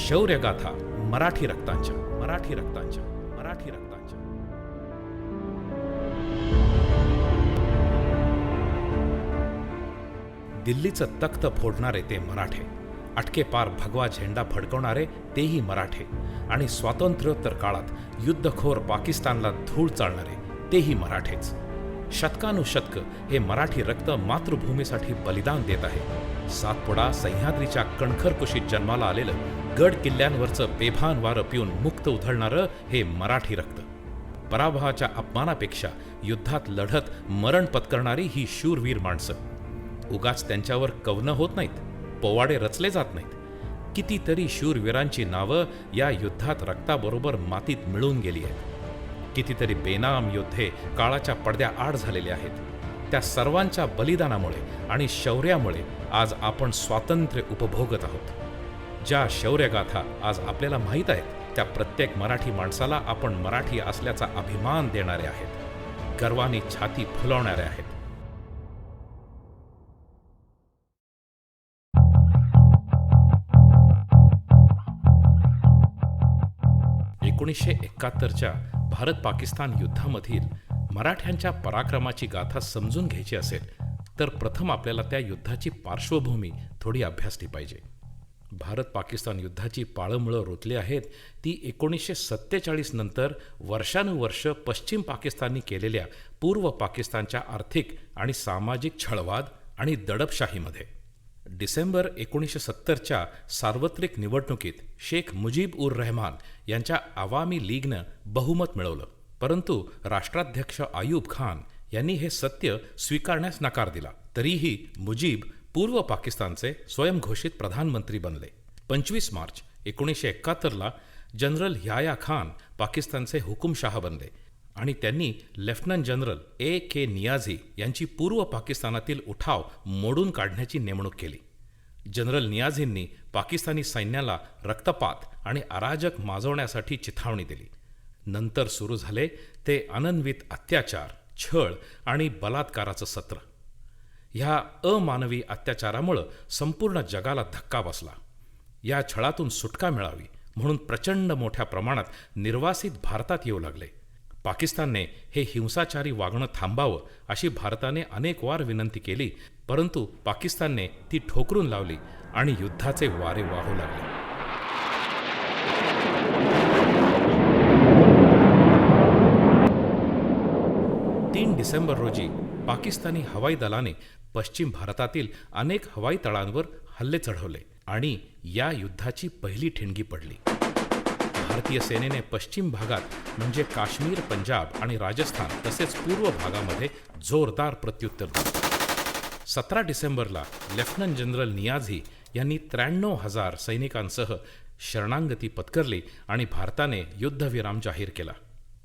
शौर्यगाथा मराठी रक्तांच्या मराठी रक्तांच्या मराठी रक्तांच्या. दिल्लीचं तख्त फोडणारे ते मराठे, अटके पार भगवा झेंडा फडकवणारे तेही मराठे, आणि स्वातंत्र्योत्तर काळात युद्धखोर पाकिस्तानला धूळ चालणारे तेही मराठेच. शतकानुशतक हे मराठी रक्त मातृभूमीसाठी बलिदान देत आहे. सातपुडा सह्याद्रीच्या कणखर कुशीत जन्माला आलेलं, गड किल्ल्यांवरचं बेभान वारं पिऊन मुक्त उधळणारं हे मराठी रक्त. पराभवाच्या अपमानापेक्षा युद्धात लढत मरण पत्करणारी ही शूरवीर माणसं. उगाच त्यांच्यावर कवनं होत नाहीत, पोवाडे रचले जात नाहीत. कितीतरी शूरवीरांची नावं या युद्धात रक्ताबरोबर मातीत मिळून गेली आहेत. कितीतरी बेनाम योद्धे काळाच्या पडद्या आड झालेले आहेत. त्या सर्वांच्या बलिदानामुळे आणि शौर्यामुळे आज आपण स्वातंत्र्य उपभोगत आहोत. ज्या शौर्यगाथा आज आपल्याला माहीत आहेत, त्या प्रत्येक मराठी माणसाला आपण मराठी असल्याचा अभिमान देणारे आहेत, गर्वाने छाती फुलवणारे आहेत. 1971च्या भारत पाकिस्तान युद्धामधील मराठ्यांच्या पराक्रमाची गाथा समजून घ्यायची असेल तर प्रथम आपल्याला त्या युद्धाची पार्श्वभूमी थोडी अभ्यासली पाहिजे. भारत पाकिस्तान युद्धाची पाळंमुळं रोतली आहेत ती 1947 नंतर वर्षानुवर्ष पश्चिम पाकिस्ताननी केलेल्या पूर्व पाकिस्तानच्या आर्थिक आणि सामाजिक छळवाद आणि दडपशाहीमध्ये. डिसेंबर 1970च्या सार्वत्रिक निवडणुकीत शेख मुजीब उर रहमान यांच्या आवामी लीगनं बहुमत मिळवलं, परंतु राष्ट्राध्यक्ष आयूब खान यांनी हे सत्य स्वीकारण्यास नकार दिला. तरीही मुजीब पूर्व पाकिस्तानचे स्वयंघोषित प्रधानमंत्री बनले. 25 मार्च 1971ला जनरल याया खान पाकिस्तानचे हुकुमशाह बनले आणि त्यांनी लेफ्टनंट जनरल A.K. नियाझी यांची पूर्व पाकिस्तानातील उठाव मोडून काढण्याची नेमणूक केली. जनरल नियाझींनी पाकिस्तानी सैन्याला रक्तपात आणि अराजक माजवण्यासाठी चिथावणी दिली. नंतर सुरू झाले ते अनन्वित अत्याचार, छळ आणि बलात्काराचं सत्र. ह्या अमानवी अत्याचारामुळं संपूर्ण जगाला धक्का बसला. या छळातून सुटका मिळावी म्हणून प्रचंड मोठ्या प्रमाणात निर्वासित भारतात येऊ लागले. पाकिस्तानने हे हिंसाचारी वागणं थांबावं अशी भारताने अनेक वार विनंती केली, परंतु पाकिस्तानने ती ठोकरून लावली आणि युद्धाचे वारे वाहू लागले. 3 डिसेंबर रोजी पाकिस्तानी हवाई दलाने पश्चिम भारतातील अनेक हवाई तळांवर हल्ले चढवले आणि या युद्धाची पहिली ठिणगी पडली. भारतीय सेनेने पश्चिम भागात म्हणजे काश्मीर, पंजाब आणि राजस्थान तसेच पूर्व भागामध्ये जोरदार प्रत्युत्तर दिले. 17 डिसेंबरला लेफ्टनंट जनरल नियाझी यांनी 93,000 सैनिकांसह शरणागती पत्करली आणि भारताने युद्धविराम जाहीर केला.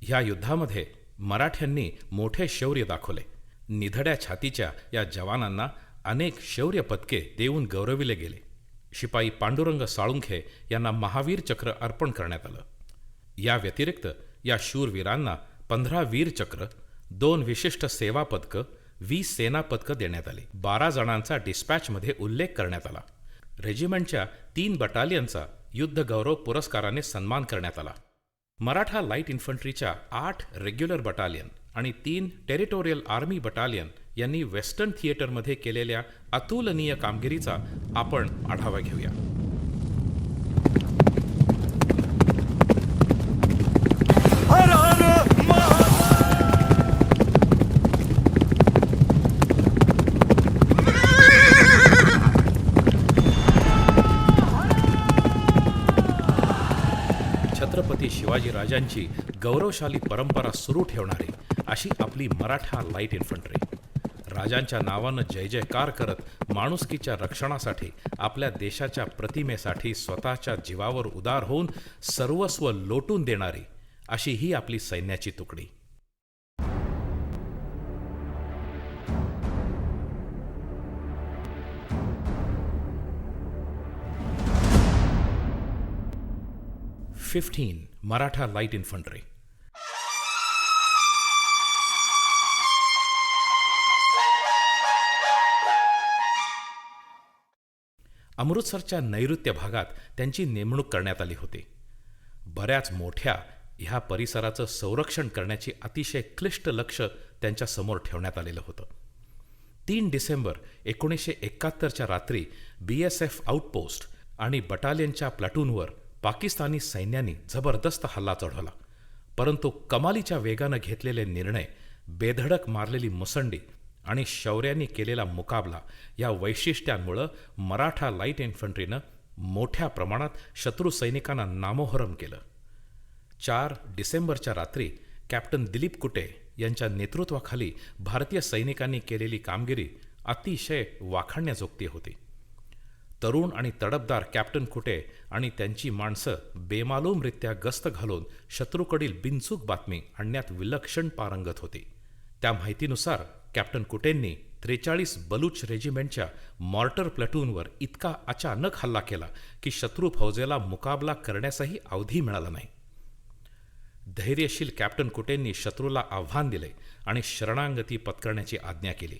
ह्या युद्धामध्ये मराठ्यांनी मोठे शौर्य दाखवले. निधड्या छातीच्या या जवानांना अनेक शौर्य पदके देऊन गौरविले गेले. शिपाई पांडुरंग साळुंखे यांना महावीर चक्र अर्पण करण्यात आलं. या व्यतिरिक्त या शूरवीरांना 15 वीर चक्र, 2 विशिष्ट सेवा पदकं, 20 सेना पदकं देण्यात आली. 12 जणांचा डिस्पॅचमध्ये उल्लेख करण्यात आला. रेजिमेंटच्या 3 बटालियनचा युद्ध गौरव पुरस्काराने सन्मान करण्यात आला. मराठा लाईट इन्फंट्रीच्या 8 रेग्युलर बटालियन आणि 3 टेरिटोरियल आर्मी बटालियन यांनी वेस्टर्न थिएटरमध्ये केलेल्या अतुलनीय कामगिरीचा आपण आढावा घेऊया. छत्रपती शिवाजीराजांची गौरवशाली परंपरा सुरू ठेवणारी अशी आपली मराठा लाईट इन्फंट्री. राजांच्या नावानं जय जयकार करत माणुसकीच्या रक्षणासाठी, आपल्या देशाच्या प्रतिमेसाठी स्वतःच्या जीवावर उदार होऊन सर्वस्व लोटून देणारी अशी ही आपली सैन्याची तुकडी. Maratha light infantry. अमृतसरच्या नैऋत्य भागात त्यांची नेमणूक करण्यात आली होती. बऱ्याच मोठ्या ह्या परिसराचं संरक्षण करण्याची अतिशय क्लिष्ट लक्ष त्यांच्या समोर ठेवण्यात आलेलं होतं. 3 डिसेंबर 1971च्या रात्री BSF आउटपोस्ट आणि बटालियनच्या प्लाटूनवर पाकिस्तानी सैन्यांनी जबरदस्त हल्ला चढवला. परंतु कमालीच्या वेगानं घेतलेले निर्णय, बेधडक मारलेली मुसंडी आणि शौर्याने केलेला मुकाबला या वैशिष्ट्यांमुळं मराठा लाईट इन्फंट्रीनं मोठ्या प्रमाणात शत्रू सैनिकांना नामोहरम केलं. 4 डिसेंबरच्या रात्री कॅप्टन दिलीप कुटे यांच्या नेतृत्वाखाली भारतीय सैनिकांनी केलेली कामगिरी अतिशय वाखाणण्याजोगती होती. तरुण आणि तडफदार कॅप्टन कुटे आणि त्यांची माणसं बेमालूमरित्या गस्त घालून शत्रूकडील बिनचूक बातमी आणण्यात विलक्षण पारंगत होती. त्या माहितीनुसार कॅप्टन कुटेंनी 43 बलूच रेजिमेंटच्या मॉर्टर प्लॅटूनवर इतका अचानक हल्ला केला की शत्रू फौजेला मुकाबला करण्याचाही अवधी मिळाला नाही. धैर्यशील कॅप्टन कुटेंनी शत्रूला आव्हान दिले आणि शरणागती पत्करण्याची आज्ञा केली.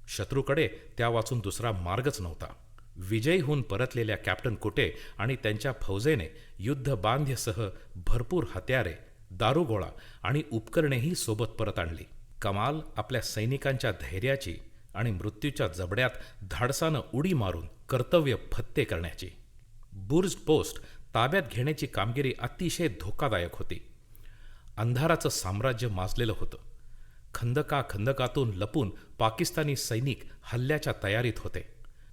शत्रूकडे त्या वाचून दुसरा मार्गच नव्हता. विजयी होऊन परतलेल्या कॅप्टन कुटे आणि त्यांच्या फौजेने युद्धबांध्यसह भरपूर हत्यारे, दारुगोळा आणि उपकरणेही सोबत परत आणली. कमाल आपल्या सैनिकांच्या धैर्याची आणि मृत्यूच्या जबड्यात धाडसानं उडी मारून कर्तव्य फत्ते करण्याची. बुर्ज पोस्ट ताब्यात घेण्याची कामगिरी अतिशय धोकादायक होती. अंधाराचं साम्राज्य माजलेलं होतं. खंदकातून लपून पाकिस्तानी सैनिक हल्ल्याच्या तयारीत होते.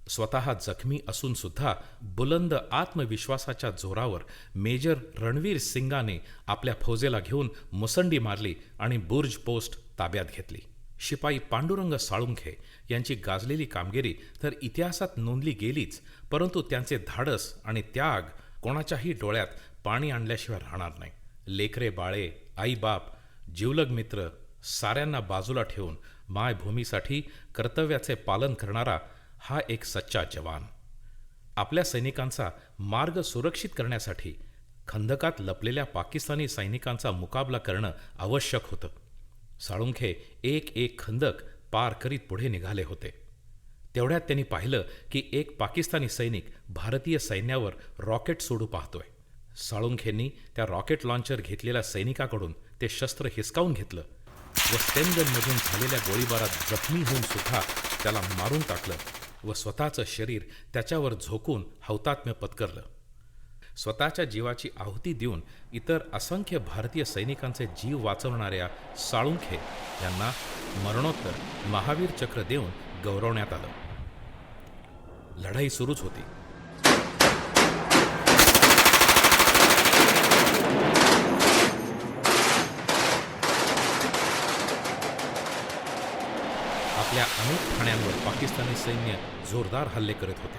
स्वतः जखमी असून सुद्धा बुलंद आत्मविश्वासाच्या जोरावर मेजर रणवीर सिंगाने आपल्या फौजेला घेऊन मुसंडी मारली आणि बुर्ज पोस्ट ताब्यात घेतली. शिपाई पांडुरंग साळुंखे यांची गाजलेली कामगिरी तर इतिहासात नोंदली गेलीच, परंतु त्यांचे धाडस आणि त्याग कोणाच्याही डोळ्यात पाणी आणल्याशिवाय राहणार नाही. लेकरे बाळे, आईबाप, जिवलग मित्र साऱ्यांना बाजूला ठेवून मायभूमीसाठी कर्तव्याचे पालन करणारा हा एक सच्चा जवान. आपल्या सैनिकांचा मार्ग सुरक्षित करण्यासाठी खंदकात लपलेल्या पाकिस्तानी सैनिकांचा मुकाबला करणं आवश्यक होतं. साळुंखे एक खंदक पार करीत पुढे निघाले होते. तेवढ्यात त्यांनी पाहिलं की एक पाकिस्तानी सैनिक भारतीय सैन्यावर रॉकेट सोडू पाहतोय. साळुंखेंनी त्या रॉकेट लॉन्चर घेतलेल्या सैनिकाकडून ते शस्त्र हिसकावून घेतलं व स्टेनगनमधून झालेल्या गोळीबारात जखमी होऊन सुद्धा त्याला मारून टाकलं व स्वतःचं शरीर त्याच्यावर झोकून हौतात्म्य पत्करलं. स्वतःच्या जीवाची आहुती देऊन इतर असंख्य भारतीय सैनिकांचे जीव वाचवणाऱ्या साळुंखे यांना मरणोत्तर महावीर चक्र देऊन गौरवण्यात आलं. लढाई सुरूच होती. आपल्या अनेक ठाण्यांवर पाकिस्तानी सैन्य जोरदार हल्ले करत होते,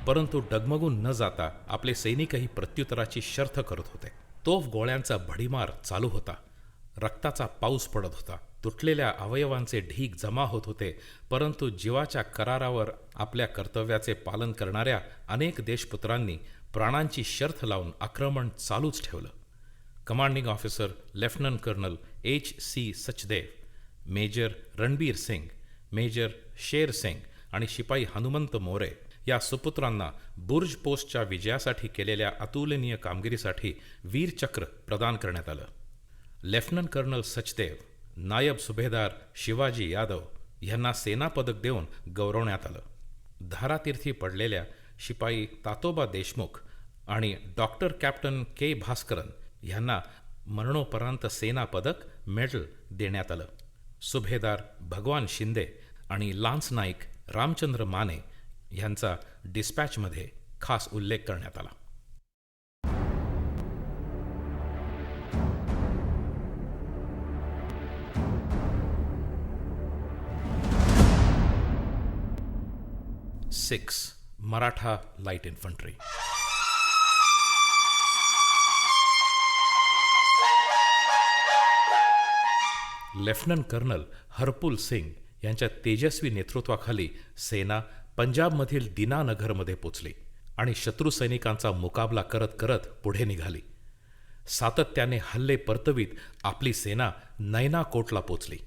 परंतु डगमगून न जाता आपले सैनिकही प्रत्युत्तराची शर्थ करत होते. तोफ गोळ्यांचा भडीमार चालू होता. रक्ताचा पाऊस पडत होता. तुटलेल्या अवयवांचे ढीग जमा होत होते, परंतु जीवाच्या करारावर आपल्या कर्तव्याचे पालन करणाऱ्या अनेक देशपुत्रांनी प्राणांची शर्थ लावून आक्रमण चालूच ठेवलं. Commanding officer lieutenant colonel H.C. Sachdev, major Ranbir Singh, major Sher Singh आणि शिपाई हनुमंत मोरे या सुपुत्रांना बुर्ज पोस्टच्या विजयासाठी केलेल्या अतुलनीय कामगिरीसाठी वीरचक्र प्रदान करण्यात आलं. लेफ्टनंट कर्नल सचदेव, नायब सुभेदार शिवाजी यादव यांना सेनापदक देऊन गौरवण्यात आलं. धारातीर्थी पडलेल्या शिपाई तातोबा देशमुख आणि डॉक्टर कॅप्टन K. भास्करन यांना मरणोपरांत सेनापदक मेडल देण्यात आलं. सुभेदार भगवान शिंदे आणि लान्स नाईक रामचंद्र माने यांचा डिस्पॅचमध्ये खास उल्लेख करण्यात आला. 6. Maratha light infantry. Lieutenant colonel Harpul Singh यांच्या तेजस्वी नेतृत्वाखाली सेना पंजाबमधील दीनानगरमध्ये पोचली आणि शत्रू सैनिकांचा मुकाबला करत करत पुढे निघाली. सातत्याने हल्ले परतवीत आपली सेना नैना कोटला पोचली.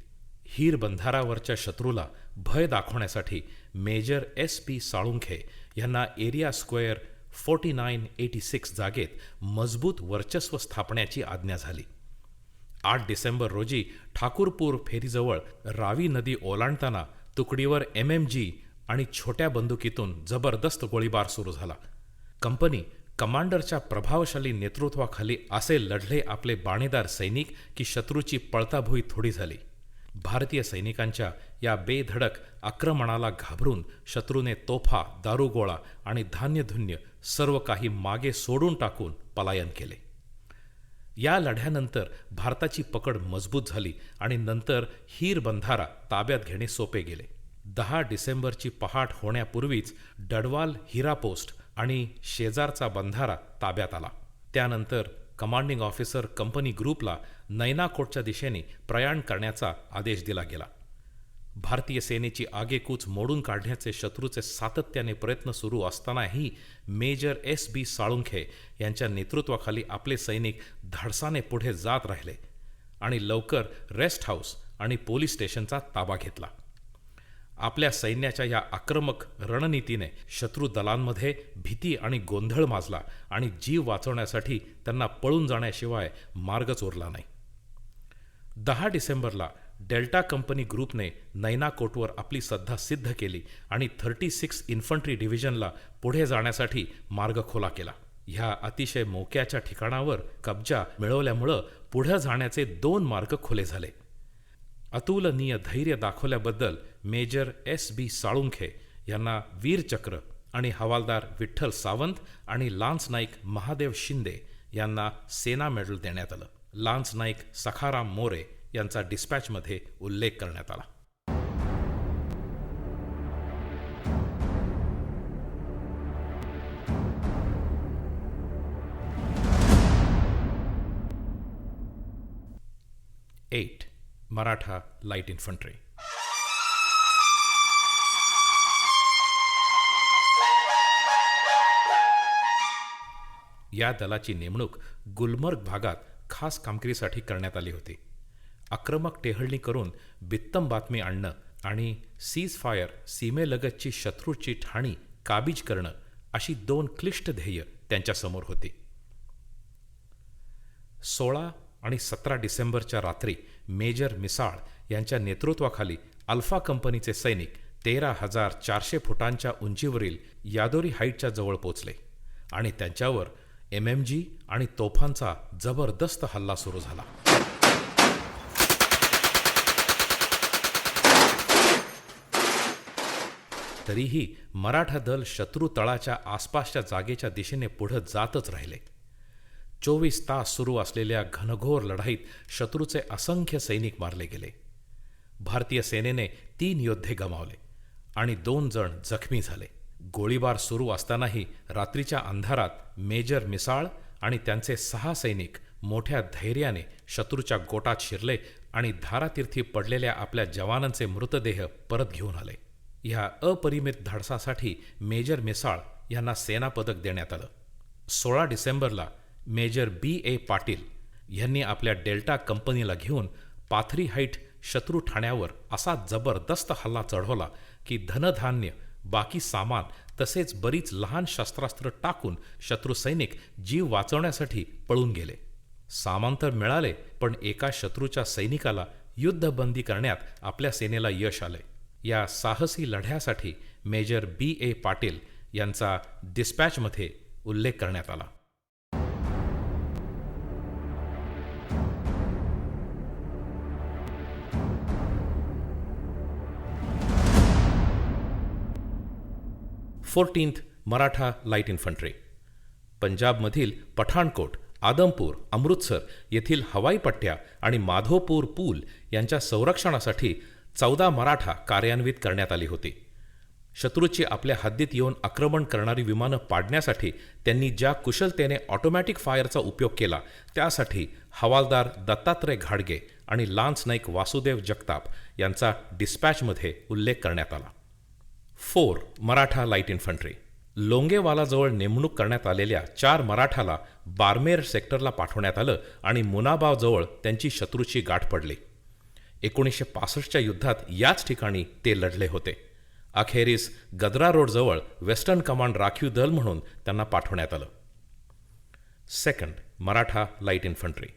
हीर बंधारावरच्या शत्रूला भय दाखवण्यासाठी मेजर SP साळुंखे यांना एरिया स्क्वेअर 4986 जागेत मजबूत वर्चस्व स्थापण्याची आज्ञा झाली. 8 डिसेंबर रोजी ठाकूरपूर फेरीजवळ रावी नदी ओलांडताना तुकडीवर MMG आणि छोट्या बंदुकीतून जबरदस्त गोळीबार सुरू झाला. कंपनी कमांडरच्या प्रभावशाली नेतृत्वाखाली असे लढले आपले बाणेदार सैनिक की शत्रूची पळताभुई थोडी झाली. भारतीय सैनिकांच्या या बेधडक आक्रमणाला घाबरून शत्रूने तोफा, दारुगोळा आणि धान्यधुन्य सर्व काही मागे सोडून टाकून पलायन केले. या लढ्यानंतर भारताची पकड मजबूत झाली आणि नंतर हीर बंधारा ताब्यात घेणे सोपे गेले. 10 डिसेंबरची पहाट होण्यापूर्वीच डडवाल हिरा पोस्ट आणि शेजारचा बंधारा ताब्यात आला. त्यानंतर कमांडिंग ऑफिसर कंपनी ग्रुपला नैनाकोटच्या दिशेने प्रयाण करण्याचा आदेश दिला गेला. भारतीय सेनेची आगेकूच मोडून काढण्याचे शत्रूचे सातत्याने प्रयत्न सुरू असतानाही मेजर SP साळुंखे यांच्या नेतृत्वाखाली आपले सैनिक धाडसाने पुढे जात राहिले आणि लवकर रेस्ट हाऊस आणि पोलीस स्टेशनचा ताबा घेतला. आपल्या सैन्याच्या या आक्रमक रणनीतीने शत्रू दलांमध्ये भीती आणि गोंधळ माजला आणि जीव वाचवण्यासाठी त्यांना पळून जाण्याशिवाय मार्गच उरला नाही. 10 डिसेंबरला डेल्टा कंपनी ग्रुपने नैनाकोटवर आपली सत्ता सिद्ध केली आणि 36 इन्फंट्री डिव्हिजनला पुढे जाण्यासाठी मार्ग खुला केला. ह्या अतिशय मोक्याच्या ठिकाणावर कब्जा मिळवल्यामुळं पुढे जाण्याचे 2 मार्ग खुले झाले. अतुलनीय धैर्य दाखवल्याबद्दल मेजर SP साळुंखे यांना वीरचक्र आणि हवालदार विठ्ठल सावंत आणि लान्स नाईक महादेव शिंदे यांना सेना मेडल देण्यात आलं. लान्स नाईक सखाराम मोरे यांचा डिस्पॅचमध्ये उल्लेख करण्यात आला. एट. Maratha light infantry. या दलाची नेमणूक गुलमर्ग भागात खास कामगिरीसाठी करण्यात आली होती. आक्रमक टेहळणी करून बित्तम बातमी आणणं आणि सीज फायर सीमेलगतची शत्रूची ठाणी काबीज करणं अशी 2 क्लिष्ट ध्येय त्यांच्यासमोर होती. 16 आणि 17 डिसेंबरच्या रात्री मेजर मिसाळ यांच्या नेतृत्वाखाली अल्फा कंपनीचे सैनिक 13,400 फुटांच्या उंचीवरील यादोरी हाईटच्या जवळ पोचले आणि त्यांच्यावर MMG आणि तोफांचा जबरदस्त हल्ला सुरू झाला. तरीही मराठा दल शत्रू तळाच्या आसपासच्या जागेच्या दिशेने पुढे जातच राहिले. 24 तास सुरू असलेल्या घनघोर लढाईत शत्रूचे असंख्य सैनिक मारले गेले. भारतीय सेनेने 3 योद्धे गमावले आणि 2 जण जखमी झाले. गोळीबार सुरू असतानाही रात्रीच्या अंधारात मेजर मिसाळ आणि त्यांचे 6 सैनिक मोठ्या धैर्याने शत्रूच्या गोटात शिरले आणि धारातीर्थी पडलेल्या आपल्या जवानांचे मृतदेह परत घेऊन आले. ह्या अपरिमित धाडसासाठी मेजर मिसाळ यांना सेना पदक देण्यात आलं. 16 डिसेंबरला मेजर BA पाटील यांनी आपल्या डेल्टा कंपनीला घेऊन पाथरी हाईट शत्रू ठाण्यावर असा जबरदस्त हल्ला चढवला की धनधान्य, बाकी सामान तसेच बरीच लहान शस्त्रास्त्र टाकून शत्रू सैनिक जीव वाचवण्यासाठी पळून गेले. सामान तर मिळाले, पण एका शत्रूच्या सैनिकाला युद्धबंदी करण्यात आपल्या सेनेला यश आले. या साहसी लढ्यासाठी मेजर BA पाटील यांचा डिस्पॅचमध्ये उल्लेख करण्यात आला. Fourteenth Maratha light infantry. पंजाबमधील पठाणकोट, आदमपूर, अमृतसर येथील हवाई पट्ट्या आणि माधोपूर पूल यांच्या संरक्षणासाठी 14 मराठा कार्यान्वित करण्यात आली होती. शत्रूची आपल्या हद्दीत येऊन आक्रमण करणारी विमानं पाडण्यासाठी त्यांनी ज्या कुशलतेने ऑटोमॅटिक फायरचा उपयोग केला त्यासाठी हवालदार दत्तात्रय घाडगे आणि लान्स नाईक वासुदेव जगताप यांचा डिस्पॅचमध्ये उल्लेख करण्यात आला. 4. Maratha light infantry. लोंगेवालाजवळ नेमणूक करण्यात आलेल्या 4 मराठाला बारमेर सेक्टरला पाठवण्यात आलं आणि मुनाबावजवळ त्यांची शत्रूची गाठ पडली. 1965च्या युद्धात याच ठिकाणी ते लढले होते. अखेरीस गद्रा रोडजवळ वेस्टर्न कमांड राखीव दल म्हणून त्यांना पाठवण्यात आलं. 2. Maratha light infantry.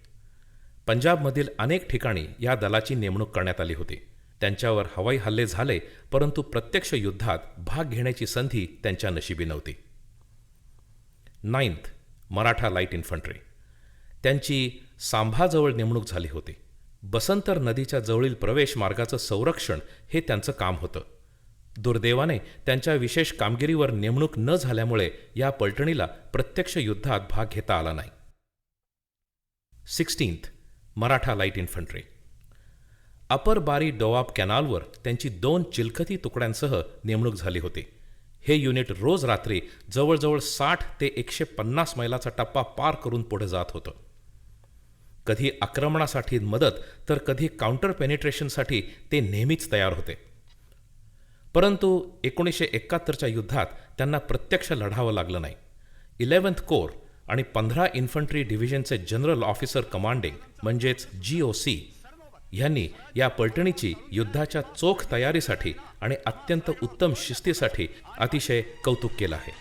पंजाबमधील अनेक ठिकाणी या दलाची नेमणूक करण्यात आली होती. त्यांच्यावर हवाई हल्ले झाले, परंतु प्रत्यक्ष युद्धात भाग घेण्याची संधी त्यांच्या नशिबी नव्हती. 9. Maratha light infantry. त्यांची सांभाजवळ नेमणूक झाली होती. बसंतर नदीच्या जवळील प्रवेश मार्गाचं संरक्षण हे त्यांचं काम होतं. दुर्दैवाने त्यांच्या विशेष कामगिरीवर नेमणूक न झाल्यामुळे या पलटणीला प्रत्यक्ष युद्धात भाग घेता आला नाही. 16. Maratha light infantry. अपर बारी डोआब कॅनालवर त्यांची 2 चिलखती तुकड्यांसह नेमणूक झाली होती. हे युनिट रोज रात्री जवळजवळ 60 ते 150 मैलाचा टप्पा पार करून पुढे जात होतं. कधी आक्रमणासाठी मदत तर कधी काउंटर पेनिट्रेशनसाठी ते नेहमीच तयार होते. परंतु 1971च्या युद्धात त्यांना प्रत्यक्ष लढावं लागलं नाही. 11th कोर आणि 15 इन्फंट्री डिव्हिजनचे जनरल ऑफिसर कमांडिंग म्हणजेच GOC यांनी या पलटणीची युद्धाच्या चोख तयारीसाठी आणि अत्यंत उत्तम शिस्तीसाठी अतिशय कौतुक केलं आहे.